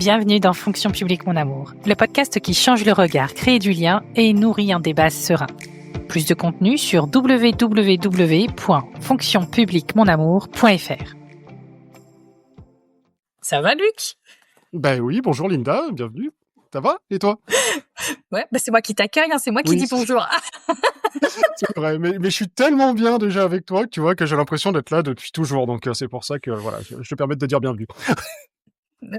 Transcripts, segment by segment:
Bienvenue dans Fonction publique mon amour, le podcast qui change le regard, crée du lien et nourrit un débat serein. Plus de contenu sur www.fonctionpubliquemonamour.fr. Ça va, Luc? Ben oui, bonjour Linda, bienvenue. Ça va? Et toi? Ouais, c'est moi qui t'accueille, c'est moi qui dis bonjour. C'est vrai, mais je suis tellement bien déjà avec toi que tu vois que j'ai l'impression d'être là depuis toujours. Donc c'est pour ça que voilà, je te permets de te dire bienvenue.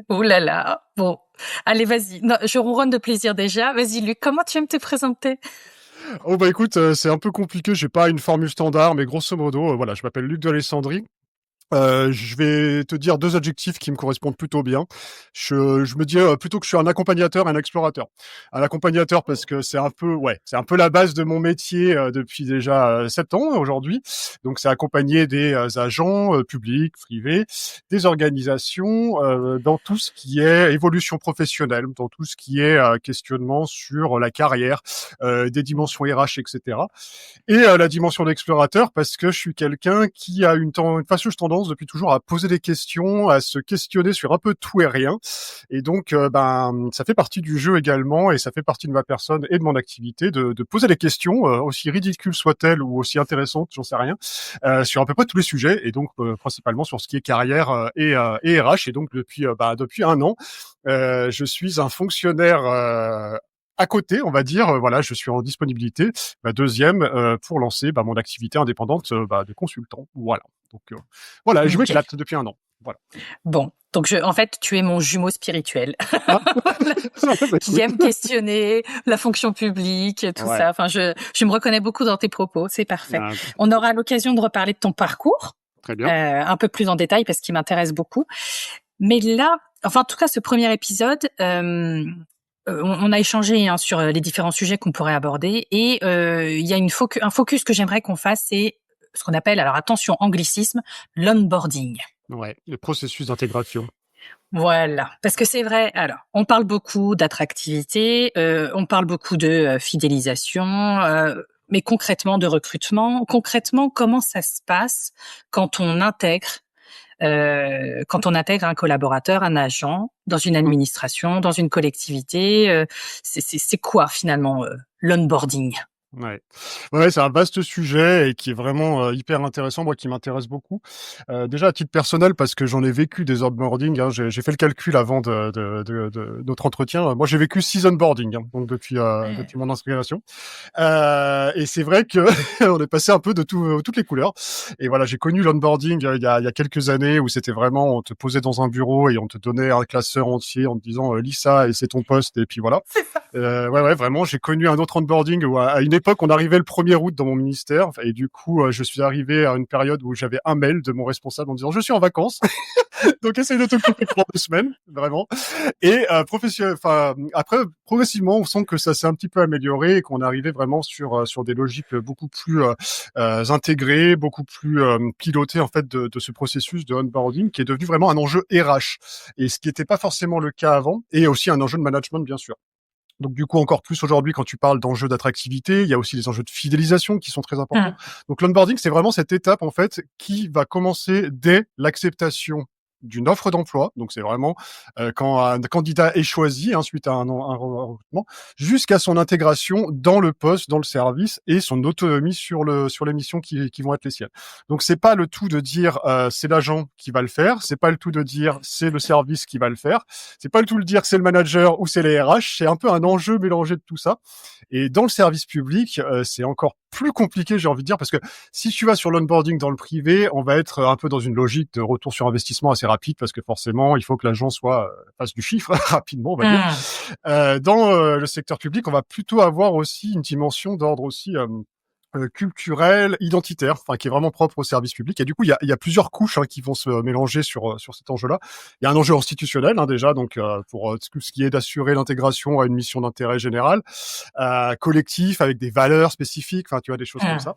Oh là là. Bon, allez, vas-y. Non, je ronronne de plaisir déjà. Vas-y, Luc, comment tu aimes te présenter? Oh bah écoute, c'est un peu compliqué, j'ai pas une formule standard, mais grosso modo, voilà, je m'appelle Luc de Alessandrie. Je vais te dire 2 adjectifs qui me correspondent plutôt bien. Je me dis, plutôt que je suis un accompagnateur et un explorateur. Un accompagnateur parce que c'est un peu la base de mon métier, depuis déjà, 7 ans aujourd'hui. Donc c'est accompagner des, agents, publics, privés, des organisations, dans tout ce qui est évolution professionnelle, dans tout ce qui est, questionnement sur la carrière, des dimensions RH et cetera. Et la dimension d'explorateur parce que je suis quelqu'un qui a une fâcheuse tendance depuis toujours à poser des questions, à se questionner sur un peu tout et rien. Et donc, ça fait partie du jeu également et ça fait partie de ma personne et de mon activité de poser des questions, aussi ridicules soient-elles ou aussi intéressantes, j'en sais rien, sur à peu près tous les sujets et donc principalement sur ce qui est carrière et RH. Et donc depuis 1 an, je suis un fonctionnaire à côté, on va dire, voilà, je suis en disponibilité, deuxième, pour lancer mon activité indépendante de consultant. Voilà. Donc voilà, je m'éclate depuis 1 an. Voilà. Bon, donc en fait, tu es mon jumeau spirituel Ah. qui aime questionner la fonction publique, tout ça. Enfin, je me reconnais beaucoup dans tes propos, c'est parfait. Ah, On aura l'occasion de reparler de ton parcours, très bien. un peu plus en détail parce qu'il m'intéresse beaucoup. Mais là, enfin, en tout cas, ce premier épisode, on a échangé sur les différents sujets qu'on pourrait aborder et il y a un focus que j'aimerais qu'on fasse, c'est ce qu'on appelle, alors attention, anglicisme, l'onboarding. Ouais, le processus d'intégration. Voilà, parce que c'est vrai. Alors, on parle beaucoup d'attractivité, on parle beaucoup de fidélisation, mais concrètement de recrutement. Concrètement, comment ça se passe quand on intègre un collaborateur, un agent dans une administration, dans une collectivité? C'est quoi finalement l'onboarding? Ouais, c'est un vaste sujet et qui est vraiment hyper intéressant, moi qui m'intéresse beaucoup. Déjà à titre personnel parce que j'en ai vécu des onboarding. J'ai fait le calcul avant de notre entretien. Moi j'ai vécu 6 onboarding, donc depuis mon inscription. Et c'est vrai que on est passé un peu de toutes les couleurs. Et voilà, j'ai connu l'onboarding il y a quelques années où c'était vraiment on te posait dans un bureau et on te donnait un classeur entier en te disant lis ça et c'est ton poste et puis voilà. Vraiment, j'ai connu un autre onboarding où à une époque, on arrivait le 1er août dans mon ministère et du coup, je suis arrivé à une période où j'avais un mail de mon responsable en disant: «Je suis en vacances, donc essaye de t'occuper pendant 2 semaines», vraiment. Et après, progressivement, on sent que ça s'est un petit peu amélioré et qu'on arrivait vraiment sur des logiques beaucoup plus intégrées, beaucoup plus pilotées en fait de ce processus de onboarding qui est devenu vraiment un enjeu RH et ce qui n'était pas forcément le cas avant et aussi un enjeu de management, bien sûr. Donc du coup, encore plus aujourd'hui, quand tu parles d'enjeux d'attractivité, il y a aussi les enjeux de fidélisation qui sont très importants. Donc l'onboarding, c'est vraiment cette étape, en fait, qui va commencer dès l'acceptation d'une offre d'emploi. Donc c'est vraiment quand un candidat est choisi suite à un recrutement, jusqu'à son intégration dans le poste, dans le service et son autonomie sur les missions qui vont être les siennes. Donc c'est pas le tout de dire c'est l'agent qui va le faire, c'est pas le tout de dire c'est le service qui va le faire, c'est pas le tout de dire c'est le manager ou c'est les RH, c'est un peu un enjeu mélangé de tout ça. Et dans le service public, c'est encore plus compliqué, j'ai envie de dire, parce que si tu vas sur l'onboarding dans le privé, on va être un peu dans une logique de retour sur investissement assez rapide, parce que forcément, il faut que l'agent fasse du chiffre rapidement, on va dire. Dans le secteur public, on va plutôt avoir aussi une dimension d'ordre aussi culturel, identitaire, qui est vraiment propre au service public. Et du coup, il y a plusieurs couches qui vont se mélanger sur cet enjeu-là. Il y a un enjeu institutionnel déjà, donc pour tout ce qui est d'assurer l'intégration à une mission d'intérêt général, collectif avec des valeurs spécifiques. Tu vois, des choses comme ça.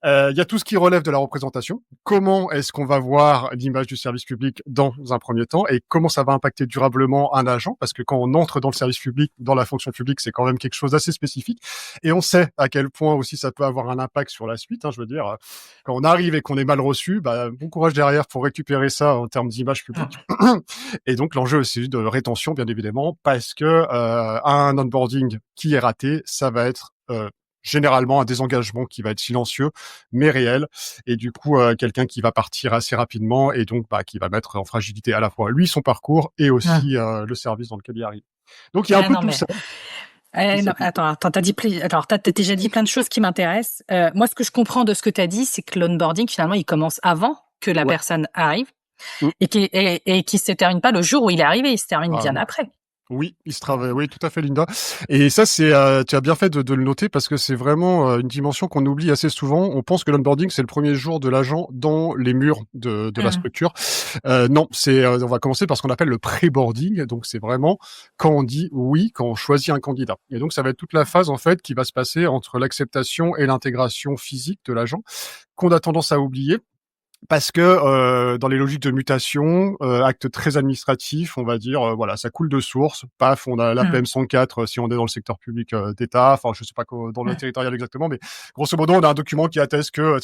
Il y a tout ce qui relève de la représentation. Comment est-ce qu'on va voir l'image du service public dans un premier temps et comment ça va impacter durablement un agent? Parce que quand on entre dans le service public, dans la fonction publique, c'est quand même quelque chose d'assez spécifique. Et on sait à quel point aussi ça peut avoir un impact sur la suite. Je veux dire, quand on arrive et qu'on est mal reçu, bon courage derrière pour récupérer ça en termes d'image publique. Et donc l'enjeu aussi de rétention, bien évidemment, parce que un onboarding qui est raté, ça va être généralement un désengagement qui va être silencieux mais réel et du coup quelqu'un qui va partir assez rapidement et donc qui va mettre en fragilité à la fois lui son parcours et aussi le service dans lequel il arrive. Donc il y a un peu tout ça. Non, attends, t'as déjà dit plein de choses qui m'intéressent. Moi, ce que je comprends de ce que t'as dit, c'est que l'onboarding, finalement, il commence avant que la personne arrive et qui se termine pas le jour où il est arrivé, il se termine bien après. Oui, il se travaille. Oui, tout à fait, Linda. Et ça, c'est, tu as bien fait de le noter parce que c'est vraiment une dimension qu'on oublie assez souvent. On pense que l'onboarding, c'est le premier jour de l'agent dans les murs de la structure. Non, c'est, on va commencer par ce qu'on appelle le pré-boarding. Donc, c'est vraiment quand on dit oui, quand on choisit un candidat. Et donc, ça va être toute la phase, en fait, qui va se passer entre l'acceptation et l'intégration physique de l'agent, qu'on a tendance à oublier. Parce que dans les logiques de mutation, actes très administratifs, on va dire, voilà, ça coule de source. Paf, on a la PM 104 si on est dans le secteur public d'État. Enfin, je sais pas dans le territorial exactement, mais grosso modo, on a un document qui atteste que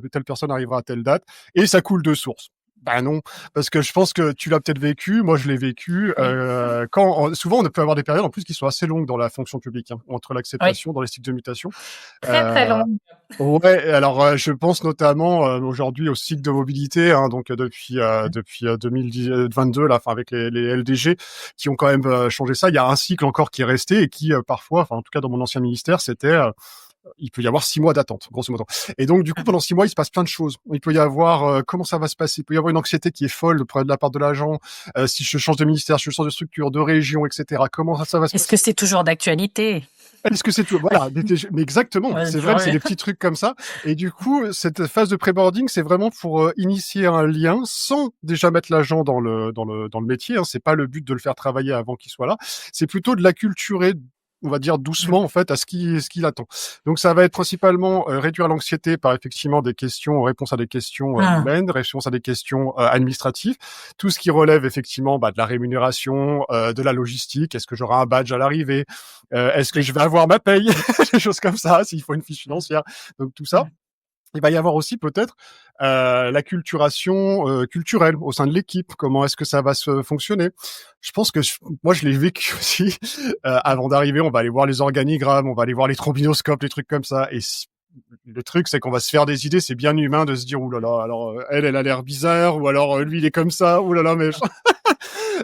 telle personne arrivera à telle date, et ça coule de source. Ben non, parce que je pense que tu l'as peut-être vécu, moi je l'ai vécu. Souvent, on peut avoir des périodes en plus qui sont assez longues dans la fonction publique, entre l'acceptation dans les cycles de mutation. Très longues. Ouais, alors je pense notamment aujourd'hui au cycle de mobilité, donc depuis 2022 là, enfin avec les LDG qui ont quand même changé ça. Il y a un cycle encore qui est resté et qui parfois, enfin en tout cas dans mon ancien ministère, c'était il peut y avoir 6 mois d'attente, grosso modo. Et donc, du coup, pendant 6 mois, il se passe plein de choses. Il peut y avoir, comment ça va se passer? Il peut y avoir une anxiété qui est folle de la part de l'agent. Si je change de ministère, si je change de structure, de région, etc. Comment ça va se passer? Est-ce que c'est toujours d'actualité? Est-ce que c'est tout? Voilà, mais exactement. C'est vrai que c'est des petits trucs comme ça. Et du coup, cette phase de pré-boarding, c'est vraiment pour initier un lien sans déjà mettre l'agent dans le métier. C'est pas le but de le faire travailler avant qu'il soit là. C'est plutôt de l'acculturer, on va dire doucement en fait à ce qu'il attend. Donc ça va être principalement réduire l'anxiété par effectivement des questions, réponse à des questions humaines, réponse à des questions administratives, tout ce qui relève effectivement de la rémunération, de la logistique, est-ce que j'aurai un badge à l'arrivée, est-ce que je vais avoir ma paye, des choses comme ça, s'il faut une fiche financière, donc tout ça. Il va y avoir aussi peut-être l'acculturation culturelle au sein de l'équipe. Comment est-ce que ça va se fonctionner? Je pense que moi, je l'ai vécu aussi. Avant d'arriver, on va aller voir les organigrammes, on va aller voir les trombinoscopes, les trucs comme ça. Et le truc, c'est qu'on va se faire des idées. C'est bien humain de se dire, ouh là là, alors elle a l'air bizarre, ou alors lui, il est comme ça, ouh là là, mais...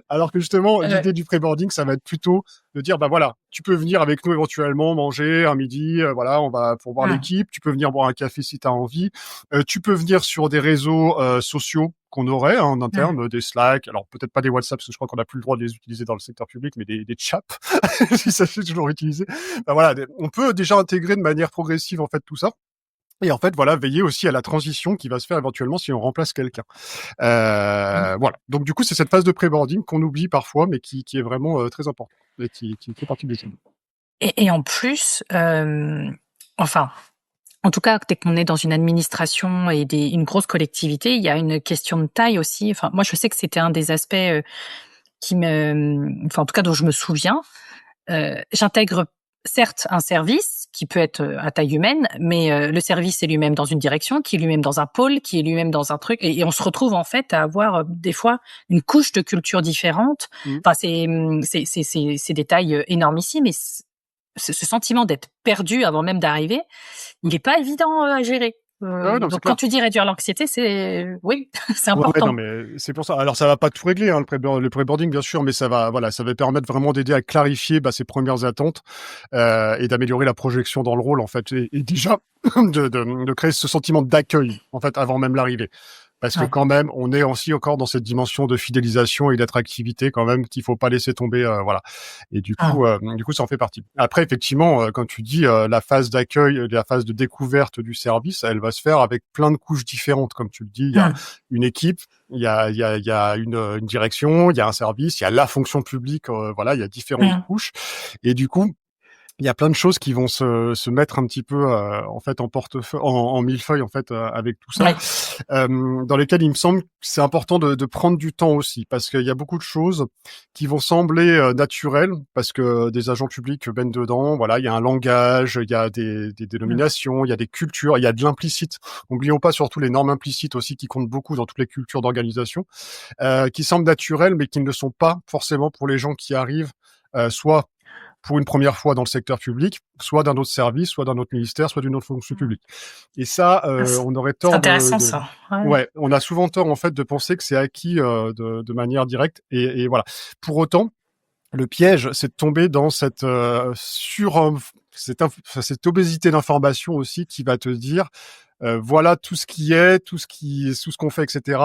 Alors que justement, l'idée du pré-boarding, ça va être plutôt de dire, voilà, tu peux venir avec nous éventuellement manger un midi, voilà, on va pour voir l'équipe, tu peux venir boire un café si tu as envie, tu peux venir sur des réseaux sociaux qu'on aurait en interne, des Slack, alors peut-être pas des WhatsApp, parce que je crois qu'on n'a plus le droit de les utiliser dans le secteur public, mais des chats, si ça fait toujours utiliser. Voilà, on peut déjà intégrer de manière progressive, en fait, tout ça. Et en fait, voilà, veiller aussi à la transition qui va se faire éventuellement si on remplace quelqu'un. Voilà. Donc du coup, c'est cette phase de pré-boarding qu'on oublie parfois, mais qui est vraiment très importante et qui fait partie des choses. Et en plus, enfin, en tout cas, dès qu'on est dans une administration et une grosse collectivité, il y a une question de taille aussi. Enfin, moi, je sais que c'était un des aspects en tout cas, dont je me souviens. J'intègre certes un service qui peut être à taille humaine, mais le service est lui-même dans une direction, qui est lui-même dans un pôle, qui est lui-même dans un truc, et on se retrouve en fait à avoir des fois une couche de culture différente. Enfin, c'est des tailles énormissimes, et ce sentiment d'être perdu avant même d'arriver, il n'est pas évident à gérer. Donc quand tu dis réduire l'anxiété, c'est important. Ouais, non, mais c'est pour ça. Alors ça va pas tout régler, le pré-boarding bien sûr, mais ça va permettre vraiment d'aider à clarifier ses premières attentes et d'améliorer la projection dans le rôle en fait, et déjà de créer ce sentiment d'accueil en fait avant même l'arrivée. Parce que quand même, on est aussi encore dans cette dimension de fidélisation et d'attractivité quand même qu'il faut pas laisser tomber, voilà. Et du coup, ça en fait partie. Après, effectivement, quand tu dis la phase d'accueil, la phase de découverte du service, elle va se faire avec plein de couches différentes, comme tu le dis. Il y a une équipe, il y a une direction, il y a un service, il y a la fonction publique, voilà, il y a différentes couches. Et du coup, il y a plein de choses qui vont se mettre un petit peu en fait en portefeuille, en millefeuille en fait avec tout ça, Oui. dans lesquels il me semble que c'est important de prendre du temps aussi, parce qu'il y a beaucoup de choses qui vont sembler naturelles, parce que des agents publics baignent dedans. Voilà, il y a un langage, il y a des dénominations, il y a des cultures, il y a de l'implicite. N'oublions pas surtout les normes implicites aussi qui comptent beaucoup dans toutes les cultures d'organisation, qui semblent naturelles mais qui ne le sont pas forcément pour les gens qui arrivent, soit pour une première fois dans le secteur public, soit d'un autre service, soit d'un autre ministère, soit d'une autre fonction publique. Et ça, Ah, on aurait c'est tort intéressant ça. Ouais. ouais, on a souvent tort en fait de penser que c'est acquis de manière directe. Et voilà. Pour autant, le piège, c'est de tomber dans cette cette obésité d'information aussi qui va te dire voilà tout ce qui est, tout ce qu'on fait, etc.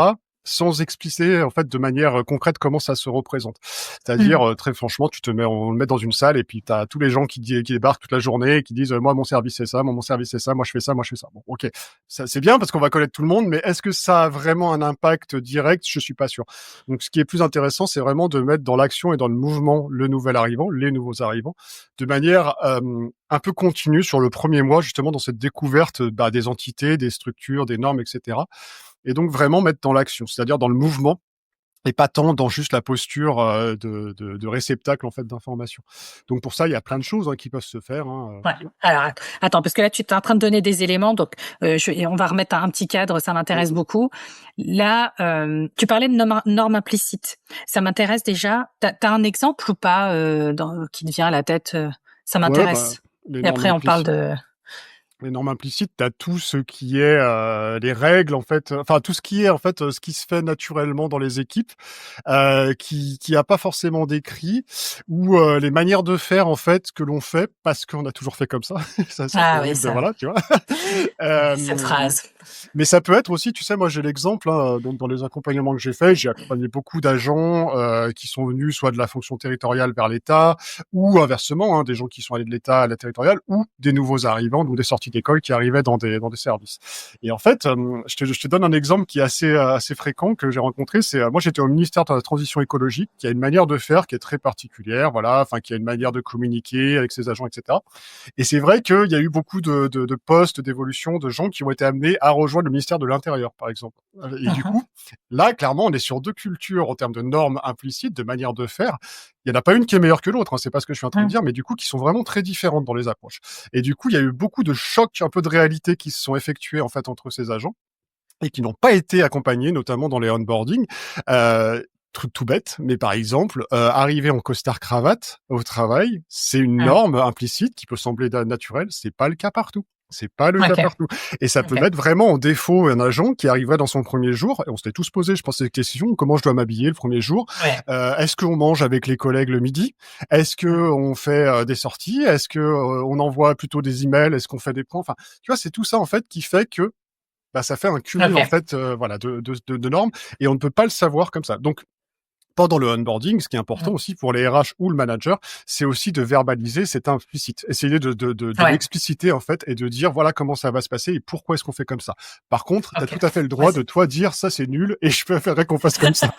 Sans expliciter en fait de manière concrète comment ça se représente. C'est-à-dire très franchement, on le met dans une salle et puis t'as tous les gens qui débarquent toute la journée et qui disent moi mon service c'est ça, moi mon service c'est ça, moi je fais ça, moi je fais ça. Bon, ok, ça c'est bien parce qu'on va connaître tout le monde, mais est-ce que ça a vraiment un impact direct? Je suis pas sûr. Donc ce qui est plus intéressant, c'est vraiment de mettre dans l'action et dans le mouvement le nouvel arrivant, les nouveaux arrivants, de manière un peu continue sur le premier mois, justement dans cette découverte des entités, des structures, des normes, etc. Et donc vraiment mettre dans l'action, c'est-à-dire dans le mouvement et pas tant dans juste la posture de réceptacle en fait d'informations. Donc pour ça, il y a plein de choses qui peuvent se faire. Ouais. Alors attends, parce que là tu es en train de donner des éléments, donc on va remettre un petit cadre, ça m'intéresse beaucoup. Là, tu parlais de normes implicites. Ça m'intéresse déjà. T'as un exemple ou pas qui te vient à la tête? Ça Ouais, bah, m'intéresse. les Et normes après on parle implicites. de. Les normes implicites, tu as tout ce qui est les règles en fait, enfin tout ce qui est en fait ce qui se fait naturellement dans les équipes, qui a pas forcément d'écrit, ou les manières de faire en fait que l'on fait parce qu'on a toujours fait comme ça. Ça c'est un peu Ah oui, horrible, ça. voilà, tu vois. Cette Mais phrase. mais ça peut être aussi, tu sais, moi j'ai l'exemple, donc dans les accompagnements que j'ai accompagné beaucoup d'agents qui sont venus soit de la fonction territoriale vers l'État, ou inversement, des gens qui sont allés de l'État à la territoriale, ou des nouveaux arrivants, ou des sorties d'école qui arrivaient dans des services. Et en fait, je te donne un exemple qui est assez fréquent que j'ai rencontré. C'est moi j'étais au ministère de la transition écologique, qui a une manière de faire qui est très particulière, voilà, enfin qui a une manière de communiquer avec ses agents, etc. Et c'est vrai qu'il y a eu beaucoup de postes, d'évolution, de gens qui ont été amenés à rejoindre le ministère de l'Intérieur, par exemple. Et du coup, là, clairement, on est sur deux cultures en termes de normes implicites, de manière de faire. Il n'y en a pas une qui est meilleure que l'autre, c'est pas ce que je suis en train de dire, mais du coup, qui sont vraiment très différentes dans les approches. Et du coup, il y a eu beaucoup de chocs, un peu de réalité qui se sont effectués, en fait, entre ces agents et qui n'ont pas été accompagnés, notamment dans les onboarding. Truc tout bête, mais par exemple, arriver en costard-cravate au travail, c'est une norme implicite qui peut sembler naturelle, c'est pas le cas partout. C'est pas le cas Ok. partout. Et ça peut mettre vraiment en défaut un agent qui arriverait dans son premier jour, et on s'était tous posé, je pense, cette question, comment je dois m'habiller le premier jour? Ouais. Est-ce qu'on mange avec les collègues le midi? Est-ce que on fait des sorties? Est-ce que on envoie plutôt des emails? Est-ce qu'on fait des points? Enfin, tu vois, c'est tout ça, en fait, qui fait que ça fait un cumul, en fait, voilà, de normes, et on ne peut pas le savoir comme ça. Donc, pendant le onboarding, ce qui est important aussi pour les RH ou le manager, c'est aussi de verbaliser cet implicite. Essayer de l'expliciter, en fait, et de dire, voilà comment ça va se passer et pourquoi est-ce qu'on fait comme ça. Par contre, tu as tout à fait le droit de toi dire, ça c'est nul et je préférerais qu'on fasse comme ça.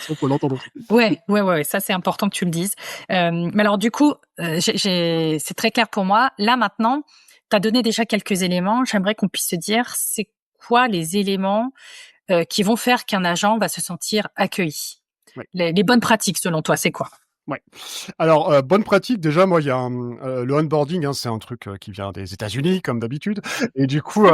Il faut l'entendre. Ouais, ça c'est important que tu le dises. Mais alors du coup, c'est très clair pour moi. Là maintenant, tu as donné déjà quelques éléments. J'aimerais qu'on puisse se dire, c'est quoi les éléments qui vont faire qu'un agent va se sentir accueilli? Ouais. Les bonnes pratiques selon toi, c'est quoi? Ouais. Alors, bonne pratique, déjà, moi, il y a le onboarding, c'est un truc qui vient des États-Unis, comme d'habitude. Et du coup,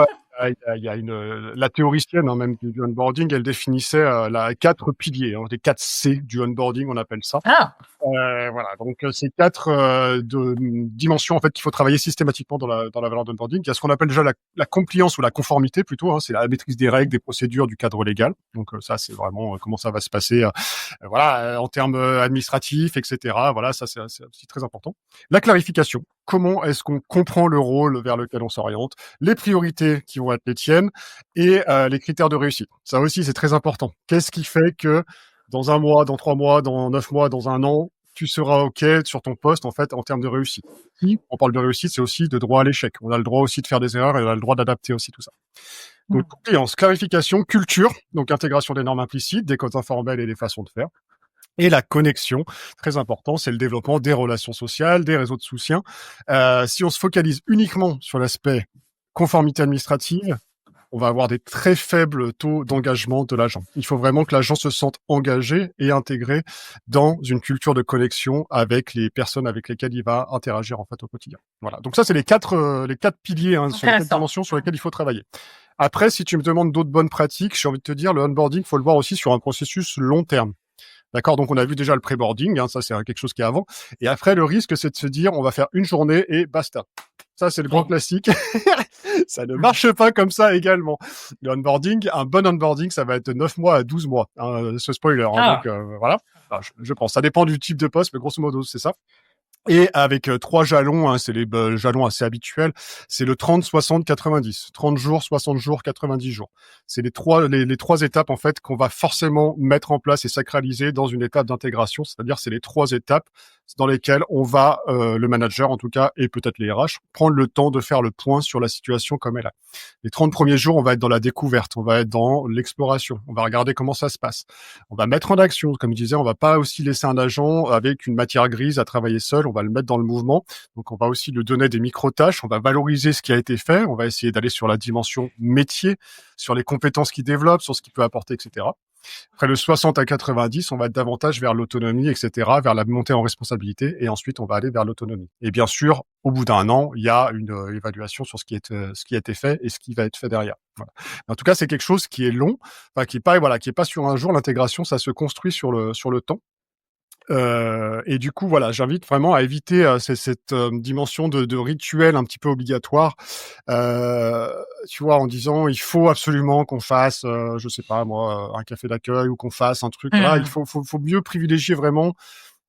il y a la théoricienne même du onboarding, elle définissait la 4 piliers, les 4 C du onboarding, on appelle ça. Ah, Voilà, donc c'est 4 dimensions en fait qu'il faut travailler systématiquement dans la valeur d'onboarding. Il y a ce qu'on appelle déjà la compliance ou la conformité plutôt, c'est la maîtrise des règles, des procédures, du cadre légal. Donc ça c'est vraiment comment ça va se passer, voilà, en termes administratifs, etc. Voilà, ça c'est aussi très important. La clarification. Comment est-ce qu'on comprend le rôle vers lequel on s'oriente, les priorités qui vont être les tiennes et les critères de réussite. Ça aussi c'est très important. Qu'est-ce qui fait que dans 1 mois, dans 3 mois, dans 9 mois, dans 1 an, tu seras OK sur ton poste, en fait, en termes de réussite. Si on parle de réussite, c'est aussi de droit à l'échec. On a le droit aussi de faire des erreurs et on a le droit d'adapter aussi tout ça. Donc, compliance, clarification, culture, donc intégration des normes implicites, des codes informels et des façons de faire. Et la connexion, très important, c'est le développement des relations sociales, des réseaux de soutien. Si on se focalise uniquement sur l'aspect conformité administrative, on va avoir des très faibles taux d'engagement de l'agent. Il faut vraiment que l'agent se sente engagé et intégré dans une culture de connexion avec les personnes avec lesquelles il va interagir en fait au quotidien. Voilà. Donc ça, c'est les quatre piliers, hein, sur les 4 dimensions sur lesquelles il faut travailler. Après, si tu me demandes d'autres bonnes pratiques, j'ai envie de te dire, le onboarding, faut le voir aussi sur un processus long terme. D'accord, donc on a vu déjà le pré-boarding, hein, ça c'est quelque chose qui est avant. Et après, le risque, c'est de se dire, on va faire une journée et basta. Ça, c'est le grand classique. Ça ne marche pas comme ça également. Le onboarding, un bon onboarding, ça va être de 9 mois à 12 mois. Hein, ce spoiler. Hein, donc, voilà. Enfin, je pense. Ça dépend du type de poste, mais grosso modo, c'est ça. Et avec 3 jalons, hein, c'est les jalons assez habituels, c'est le 30, 60, 90. 30 jours, 60 jours, 90 jours. C'est les trois étapes en fait qu'on va forcément mettre en place et sacraliser dans une étape d'intégration, c'est-à-dire c'est les 3 étapes dans lesquelles on va, le manager en tout cas, et peut-être les RH, prendre le temps de faire le point sur la situation comme elle est. Les 30 premiers jours, on va être dans la découverte, on va être dans l'exploration, on va regarder comment ça se passe. On va mettre en action, comme je disais, on va pas aussi laisser un agent avec une matière grise à travailler seul, on va le mettre dans le mouvement. Donc on va aussi lui donner des micro-tâches, on va valoriser ce qui a été fait, on va essayer d'aller sur la dimension métier, sur les compétences qu'il développe, sur ce qu'il peut apporter, etc. Après le 60 à 90, on va être davantage vers l'autonomie, etc., vers la montée en responsabilité, et ensuite on va aller vers l'autonomie. Et bien sûr, au bout d'un an, il y a une évaluation sur ce qui a été fait et ce qui va être fait derrière. Voilà. En tout cas, c'est quelque chose qui est long, enfin qui est pas sur un jour. L'intégration, ça se construit sur le temps. Et du coup, voilà, j'invite vraiment à éviter cette dimension de rituel un petit peu obligatoire. Tu vois, en disant il faut absolument qu'on fasse, je sais pas moi, un café d'accueil ou qu'on fasse un truc. Voilà, il faut mieux privilégier vraiment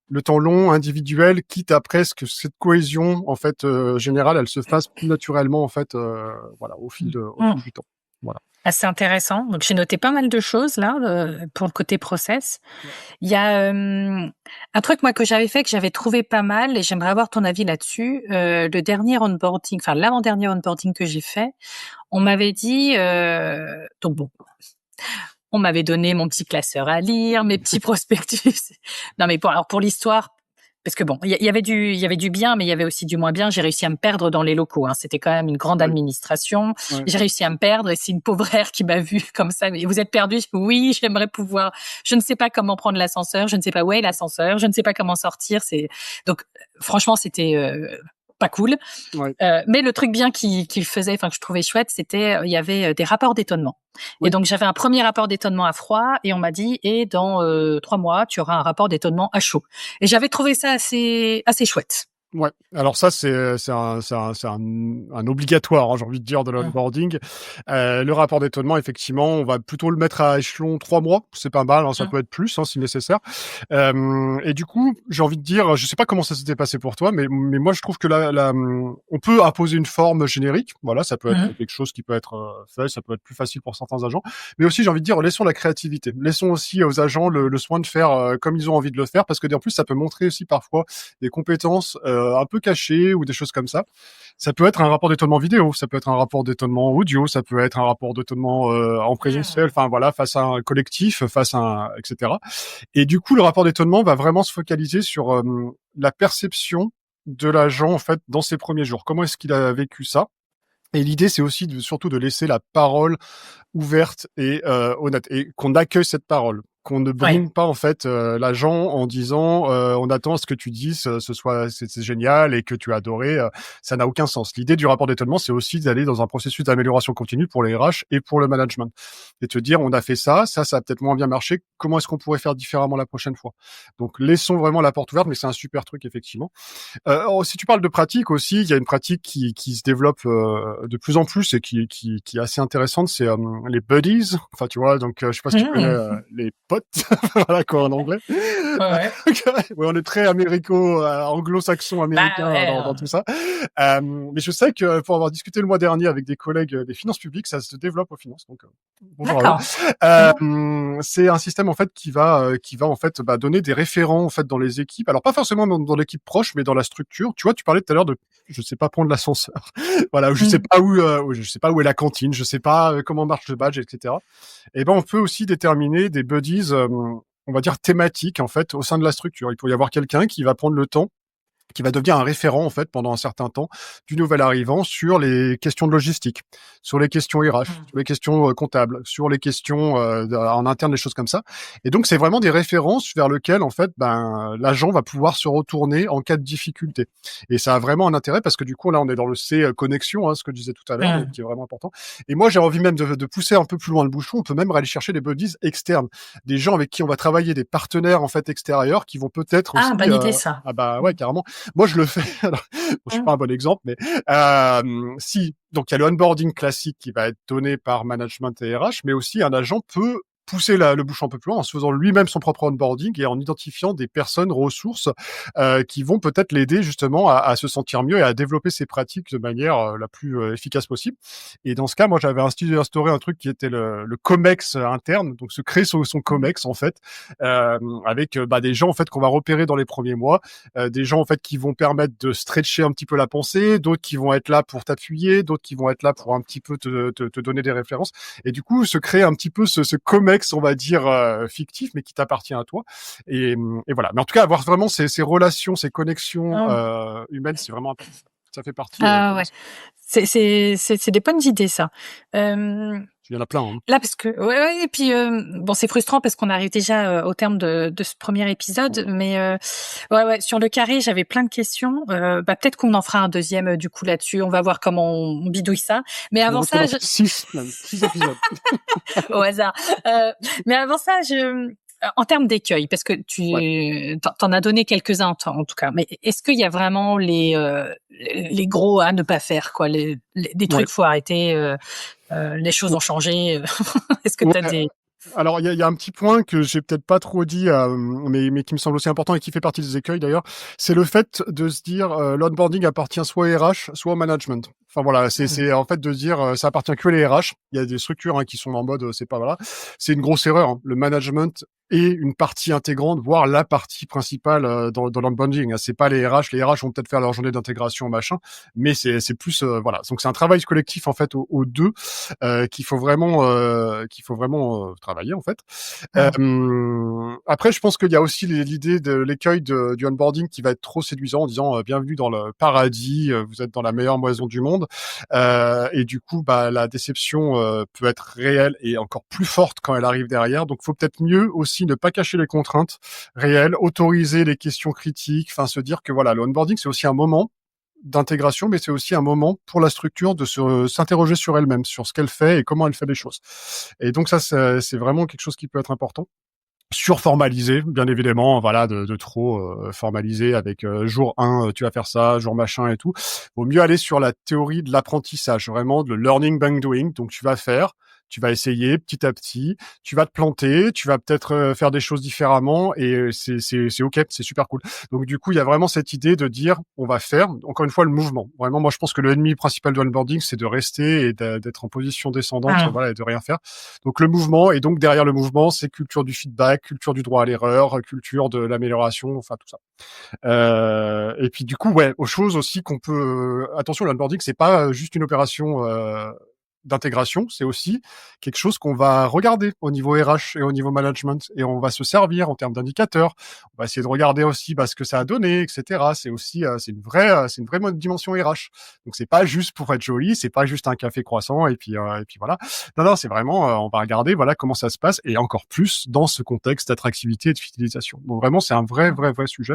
le temps long, individuel, quitte à presque cette cohésion en fait générale, elle se fasse plus naturellement en fait, voilà, au fil du temps. Voilà. Assez intéressant. Donc j'ai noté pas mal de choses là, pour le côté process. Ouais. Il y a, un truc moi que j'avais fait, que j'avais trouvé pas mal et j'aimerais avoir ton avis là-dessus. Le dernier onboarding, enfin l'avant-dernier onboarding que j'ai fait, on m'avait dit, donc bon, on m'avait donné mon petit classeur à lire, mes petits prospectus. Non mais pour l'histoire, parce que bon, il y avait du bien, mais il y avait aussi du moins bien. J'ai réussi à me perdre dans les locaux, hein. C'était quand même une grande Oui. administration. Ouais. J'ai réussi à me perdre et c'est une pauvre qui m'a vue comme ça. Mais vous êtes perdu? Oui, j'aimerais pouvoir. Je ne sais pas comment prendre l'ascenseur. Je ne sais pas où est l'ascenseur. Je ne sais pas comment sortir. Donc franchement, c'était pas cool. Ouais. Mais le truc bien qu'il faisait, enfin que je trouvais chouette, c'était il y avait des rapports d'étonnement. Oui. Et donc j'avais un premier rapport d'étonnement à froid et on m'a dit et dans 3 mois tu auras un rapport d'étonnement à chaud. Et j'avais trouvé ça assez chouette. Ouais. Alors ça, c'est un obligatoire, hein, j'ai envie de dire, de l'onboarding. Le rapport d'étonnement, effectivement, on va plutôt le mettre à échelon 3 mois. C'est pas mal, hein, ça peut être plus, hein, si nécessaire. Et du coup, j'ai envie de dire, je sais pas comment ça s'était passé pour toi, mais moi, je trouve que on peut imposer une forme générique. Voilà, ça peut être quelque chose qui peut être fait, ça peut être plus facile pour certains agents. Mais aussi, j'ai envie de dire, laissons la créativité. Laissons aussi aux agents le soin de faire comme ils ont envie de le faire, parce que en plus, ça peut montrer aussi parfois des compétences un peu cachées ou des choses comme ça. Ça peut être un rapport d'étonnement vidéo, ça peut être un rapport d'étonnement audio, ça peut être un rapport d'étonnement en présentiel, enfin voilà, face à un collectif, etc. Et du coup, le rapport d'étonnement va vraiment se focaliser sur la perception de l'agent en fait dans ses premiers jours. Comment est-ce qu'il a vécu ça? Et l'idée, c'est aussi surtout de laisser la parole ouverte et honnête, et qu'on accueille cette parole, qu'on ne brime pas en fait l'agent en disant on attend à ce que tu dises c'est génial et que tu as adoré, ça n'a aucun sens. L'idée du rapport d'étonnement, c'est aussi d'aller dans un processus d'amélioration continue pour les RH et pour le management, et te dire on a fait ça a peut-être moins bien marché, comment est-ce qu'on pourrait faire différemment la prochaine fois. Donc laissons vraiment la porte ouverte, mais c'est un super truc effectivement. Si tu parles de pratique aussi, il y a une pratique qui se développe de plus en plus et qui est assez intéressante, c'est les buddies. Enfin, tu vois, donc je sais pas si tu connais les potes, voilà quoi en anglais. Ouais. Ouais, on est très anglo-saxon américain dans tout ça. Mais je sais que pour avoir discuté le mois dernier avec des collègues des finances publiques, ça se développe aux finances. Donc bonjour à eux. C'est un système en fait qui va en fait donner des référents en fait dans les équipes. Alors pas forcément dans l'équipe proche, mais dans la structure. Tu vois, tu parlais tout à l'heure de je sais pas prendre l'ascenseur. Voilà, je sais pas où est la cantine, je sais pas comment marche le badge, etc. Et ben on peut aussi déterminer des buddies on va dire, thématiques, en fait, au sein de la structure. Il peut y avoir quelqu'un qui va prendre le temps, qui va devenir un référent en fait pendant un certain temps du nouvel arrivant sur les questions de logistique, sur les questions RH, sur les questions comptables, sur les questions en interne, des choses comme ça. Et donc c'est vraiment des références vers lesquelles en fait l'agent va pouvoir se retourner en cas de difficulté. Et ça a vraiment un intérêt parce que du coup là on est dans le C connexion, ce que je disais tout à l'heure, donc qui est vraiment important. Et moi j'ai envie même de pousser un peu plus loin le bouchon. On peut même aller chercher des buddies externes, des gens avec qui on va travailler, des partenaires en fait extérieurs qui vont peut-être aussi. Bonne idée ça. Ah bah ouais, carrément. Moi, je le fais. Alors, je suis pas un bon exemple, mais si. Donc, il y a le onboarding classique qui va être donné par management et RH, mais aussi un agent peut pousser le bouchon un peu plus loin en se faisant lui-même son propre onboarding et en identifiant des personnes ressources qui vont peut-être l'aider justement à se sentir mieux et à développer ses pratiques de manière la plus efficace possible. Et dans ce cas, moi, j'avais instauré un truc qui était le COMEX interne, donc se créer son COMEX en fait, avec des gens en fait qu'on va repérer dans les premiers mois, des gens en fait qui vont permettre de stretcher un petit peu la pensée, d'autres qui vont être là pour t'appuyer, d'autres qui vont être là pour un petit peu te donner des références. Et du coup, se créer un petit peu ce COMEX, on va dire, fictif, mais qui t'appartient à toi. Et voilà. Mais en tout cas, avoir vraiment ces relations, ces connexions humaines, c'est vraiment important. Ça fait partie. Ouais. C'est des bonnes idées, ça. Il y en a plein. Hein. Là, parce que ouais, et puis bon, c'est frustrant parce qu'on arrive déjà au terme de ce premier épisode, mais ouais, sur le carré, j'avais plein de questions. Peut-être qu'on en fera un deuxième du coup là-dessus. On va voir comment on bidouille ça. Mais avant ça, 6 épisodes au hasard. Mais avant ça, en termes d'écueils, parce que t'en as donné quelques-uns en tout cas, mais est-ce qu'il y a vraiment les gros à ne pas faire, quoi, des trucs faut arrêter, les choses ont changé. Est-ce que t'as des... Alors, il y a un petit point que j'ai peut-être pas trop dit, mais qui me semble aussi important et qui fait partie des écueils d'ailleurs, c'est le fait de se dire l'onboarding appartient soit au RH, soit au management. Enfin voilà, c'est en fait de se dire ça appartient que les RH. Il y a des structures qui sont en mode c'est pas voilà, c'est une grosse erreur. Hein. Le management est une partie intégrante, voire la partie principale dans l'onboarding. C'est pas les RH. Les RH vont peut-être faire leur journée d'intégration machin, mais c'est plus voilà. Donc c'est un travail collectif en fait aux deux qu'il faut vraiment travailler en fait. Après, je pense qu'il y a aussi l'idée de l'écueil du onboarding qui va être trop séduisant en disant bienvenue dans le paradis, vous êtes dans la meilleure moisson du monde, et du coup la déception peut être réelle et encore plus forte quand elle arrive derrière. Donc, faut peut-être mieux aussi ne pas cacher les contraintes réelles, autoriser les questions critiques, enfin se dire que voilà, le onboarding c'est aussi un moment d'intégration, mais c'est aussi un moment pour la structure de s'interroger sur elle-même, sur ce qu'elle fait et comment elle fait les choses. Et donc ça, c'est vraiment quelque chose qui peut être important. Surformaliser, bien évidemment, voilà, de trop formaliser avec jour 1, tu vas faire ça, jour machin et tout. Vaut mieux aller sur la théorie de l'apprentissage, vraiment de learning by doing. Donc tu vas faire, tu vas essayer petit à petit, tu vas te planter, tu vas peut-être faire des choses différemment et c'est ok, c'est super cool. Donc du coup, il y a vraiment cette idée de dire on va faire, encore une fois, le mouvement. Vraiment, moi je pense que l'ennemi principal de l'onboarding, c'est de rester et d'être en position descendante, voilà, et de rien faire. Donc le mouvement, et donc derrière le mouvement, c'est culture du feedback, culture du droit à l'erreur, culture de l'amélioration, enfin tout ça. Et puis du coup, aux choses aussi qu'on peut... attention, l'onboarding, c'est pas juste une opération d'intégration, c'est aussi quelque chose qu'on va regarder au niveau RH et au niveau management, et on va se servir en termes d'indicateurs. On va essayer de regarder aussi ce que ça a donné, etc. C'est aussi c'est une vraie dimension RH. Donc c'est pas juste pour être joli, c'est pas juste un café croissant et puis voilà. Non, c'est vraiment on va regarder comment ça se passe, et encore plus dans ce contexte d'attractivité et de fidélisation. Donc vraiment c'est un vrai sujet.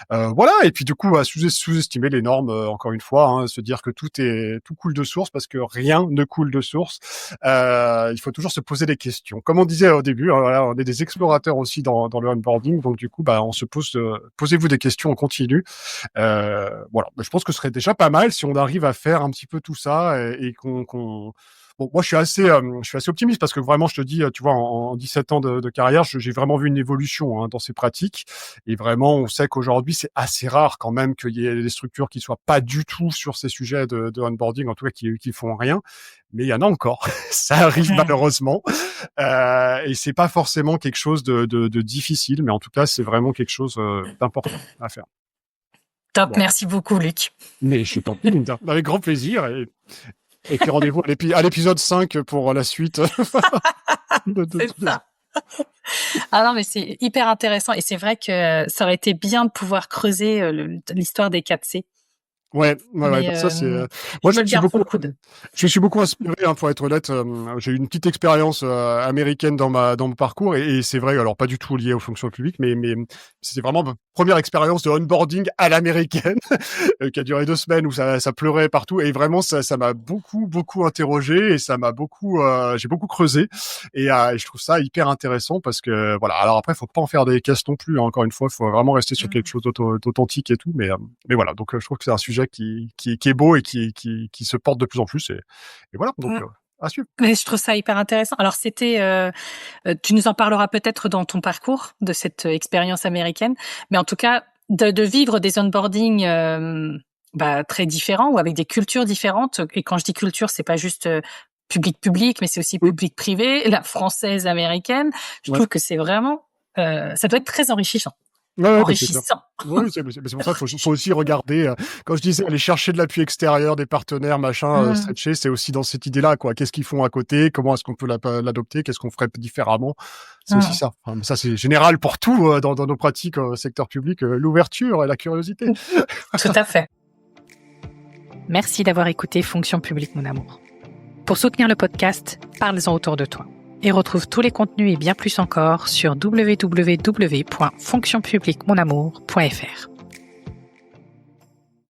Voilà, et puis du coup sous-estimer les normes encore une fois, se dire que tout coule de source, parce que rien ne coule de source. Il faut toujours se poser des questions. Comme on disait au début, on est des explorateurs aussi dans le onboarding, donc du coup, on se posez-vous des questions en continu. Voilà, je pense que ce serait déjà pas mal si on arrive à faire un petit peu tout ça et qu'on Bon, moi, je suis assez optimiste parce que vraiment, je te dis, tu vois, en 17 ans de carrière, j'ai vraiment vu une évolution dans ces pratiques. Et vraiment, on sait qu'aujourd'hui, c'est assez rare quand même qu'il y ait des structures qui soient pas du tout sur ces sujets de onboarding, en tout cas, qui font rien. Mais il y en a encore. Ça arrive malheureusement. Et c'est pas forcément quelque chose de difficile, mais en tout cas, c'est vraiment quelque chose d'important à faire. Top, bon. Merci beaucoup, Luc. Mais je t'en prie, Linda. Avec grand plaisir. Et puis rendez-vous à l'épisode 5 pour la suite. C'est ça. Ah non, mais c'est hyper intéressant et c'est vrai que ça aurait été bien de pouvoir creuser l'histoire des 4C. Ouais, Mais bah, ça c'est, moi je me le garde sous le coude. je me suis beaucoup inspiré, hein, pour être honnête. J'ai eu une petite expérience américaine dans mon parcours et c'est vrai, alors pas du tout lié aux fonctions publiques, mais c'était vraiment ma première expérience de onboarding à l'américaine qui a duré 2 semaines où ça pleurait partout et vraiment ça m'a beaucoup interrogé et ça m'a beaucoup j'ai beaucoup creusé et je trouve ça hyper intéressant parce que voilà. Alors après, faut pas en faire des caisses non plus, hein, encore une fois, il faut vraiment rester sur quelque chose d'authentique et tout, mais voilà. Donc je trouve que c'est un sujet qui est beau et qui se porte de plus en plus et voilà. Donc à suivre. Mais je trouve ça hyper intéressant. Alors c'était, tu nous en parleras peut-être dans ton parcours de cette expérience américaine, mais en tout cas de vivre des onboardings très différents ou avec des cultures différentes. Et quand je dis culture, c'est pas juste public, mais c'est aussi public-privé, la française américaine. Je trouve que c'est vraiment, ça doit être très enrichissant. Ouais, bah, c'est clair. Enrichissant. Oui, c'est pour ça qu'il faut aussi regarder, quand je disais aller chercher de l'appui extérieur, des partenaires, machin, stretcher, c'est aussi dans cette idée-là, quoi. Qu'est-ce qu'ils font à côté? Comment est-ce qu'on peut l'adopter? Qu'est-ce qu'on ferait différemment? C'est aussi ça. Enfin, mais ça, c'est général pour tout, dans nos pratiques, secteur public, l'ouverture et la curiosité. Tout à fait. Merci d'avoir écouté Fonction publique, mon amour. Pour soutenir le podcast, parle-en autour de toi. Et retrouve tous les contenus et bien plus encore sur www.fonctionpubliquemonamour.fr.